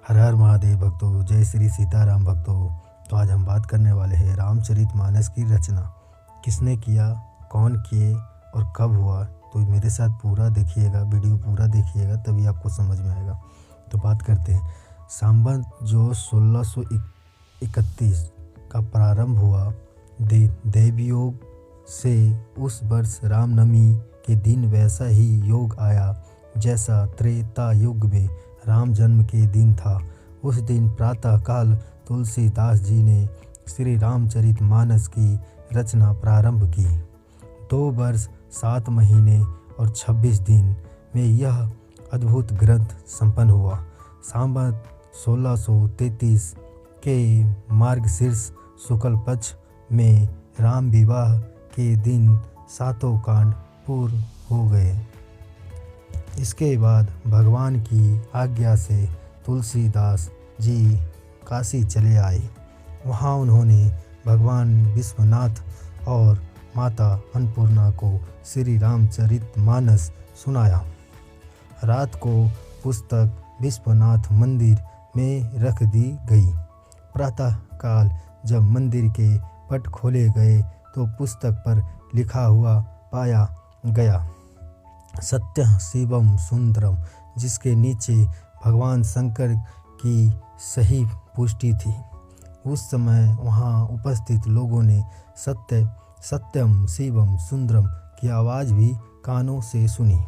हर हर महादेव भक्तों, जय श्री सीताराम भक्तों। तो आज हम बात करने वाले हैं रामचरितमानस की रचना किसने किया, कौन किए और कब हुआ। तो मेरे साथ पूरा देखिएगा, वीडियो पूरा देखिएगा, तभी आपको समझ में आएगा। तो बात करते हैं। संवत जो 1631 का प्रारंभ हुआ देवयोग से उस वर्ष रामनवमी के दिन वैसा ही योग आया जैसा त्रेता युग में राम जन्म के दिन था। उस दिन प्रातः काल तुलसीदास जी ने श्री रामचरितमानस की रचना प्रारंभ की। 2 वर्ष 7 महीने और 26 दिन में यह अद्भुत ग्रंथ संपन्न हुआ। संवत 1633 के मार्गशीर्ष शुक्ल पक्ष में राम विवाह के दिन 7 कांड पूर्ण हो गए। इसके बाद भगवान की आज्ञा से तुलसीदास जी काशी चले आए। वहाँ उन्होंने भगवान विश्वनाथ और माता अन्नपूर्णा को श्री रामचरितमानस सुनाया। रात को पुस्तक विश्वनाथ मंदिर में रख दी गई। प्रातः काल जब मंदिर के पट खोले गए तो पुस्तक पर लिखा हुआ पाया गया, सत्य शिवम सुंदरम, जिसके नीचे भगवान शंकर की सही पुष्टि थी। उस समय वहाँ उपस्थित लोगों ने सत्यम शिवम सुंदरम की आवाज़ भी कानों से सुनी।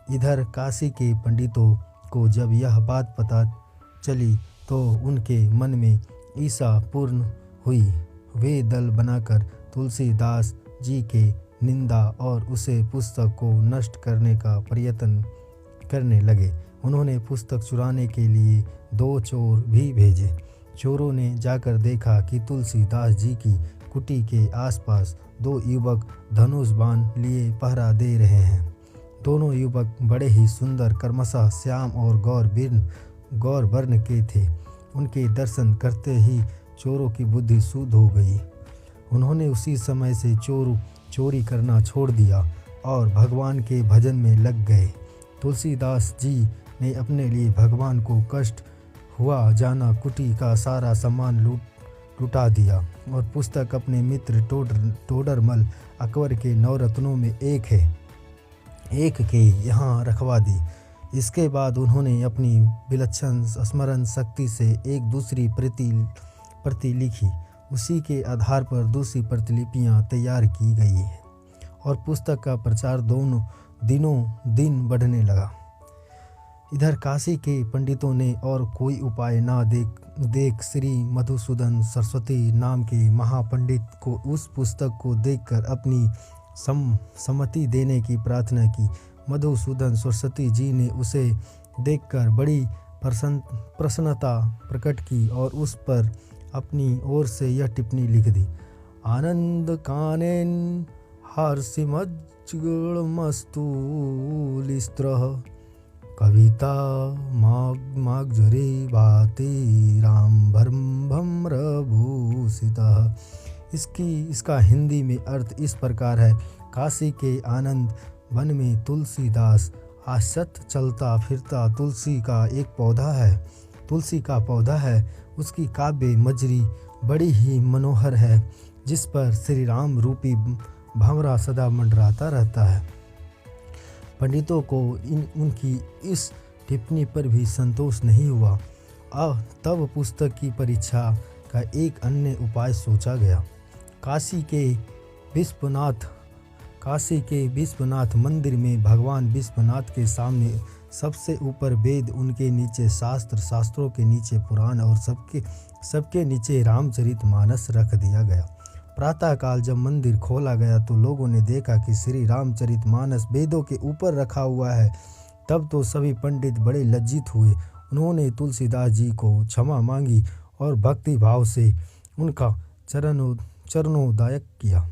इधर काशी के पंडितों को जब यह बात पता चली तो उनके मन में ईर्ष्या पूर्ण हुई। वे दल बनाकर तुलसीदास जी के निंदा और उसे पुस्तक को नष्ट करने का प्रयत्न करने लगे। उन्होंने पुस्तक चुराने के लिए 2 चोर भी भेजे। चोरों ने जाकर देखा कि तुलसीदास जी की कुटी के आसपास 2 युवक धनुष बाण लिए पहरा दे रहे हैं। दोनों युवक बड़े ही सुंदर, क्रमशः श्याम और गौर वर्ण के थे। उनके दर्शन करते ही चोरों की बुद्धि शुद्ध हो गई। उन्होंने उसी समय से चोरी करना छोड़ दिया और भगवान के भजन में लग गए। तुलसीदास जी ने अपने लिए भगवान को कष्ट हुआ जाना कुटी का सारा सामान लुटा दिया और पुस्तक अपने मित्र टोडरमल अकबर के 9 रत्नों में एक के यहाँ रखवा दी। इसके बाद उन्होंने अपनी विलक्षण स्मरण शक्ति से एक दूसरी प्रति लिखी। उसी के आधार पर दूसरी प्रतिलिपियाँ तैयार की गई हैं और पुस्तक का प्रचार दिनों दिन बढ़ने लगा। इधर काशी के पंडितों ने और कोई उपाय ना देख श्री मधुसूदन सरस्वती नाम के महापंडित को उस पुस्तक को देखकर अपनी सम्मति देने की प्रार्थना की। मधुसूदन सरस्वती जी ने उसे देखकर बड़ी प्रसन्नता प्रकट की और उस पर अपनी ओर से यह टिप्पणी लिख दी। आनंद कानेन हर्षिमज्जलमस्तुलिस्त्रः कविता माग्जरे भाते राम भ्रमरभूषितः। इसका हिंदी में अर्थ इस प्रकार है। काशी के आनंद वन में तुलसीदास आश्चर्य चलता फिरता तुलसी का पौधा है। उसकी काव्य मजरी बड़ी ही मनोहर है, जिस पर श्री राम रूपी भंवरा सदा मंडराता रहता है। पंडितों को उनकी इस टिप्पणी पर भी संतोष नहीं हुआ। तब पुस्तक की परीक्षा का एक अन्य उपाय सोचा गया। काशी के विश्वनाथ मंदिर में भगवान विश्वनाथ के सामने सबसे ऊपर वेद, उनके नीचे शास्त्र, शास्त्रों के नीचे पुराण और सबके नीचे रामचरितमानस रख दिया गया। प्रातःकाल जब मंदिर खोला गया तो लोगों ने देखा कि श्री रामचरितमानस वेदों के ऊपर रखा हुआ है। तब तो सभी पंडित बड़े लज्जित हुए। उन्होंने तुलसीदास जी को क्षमा मांगी और भक्ति भाव से उनका चरणोदायक किया।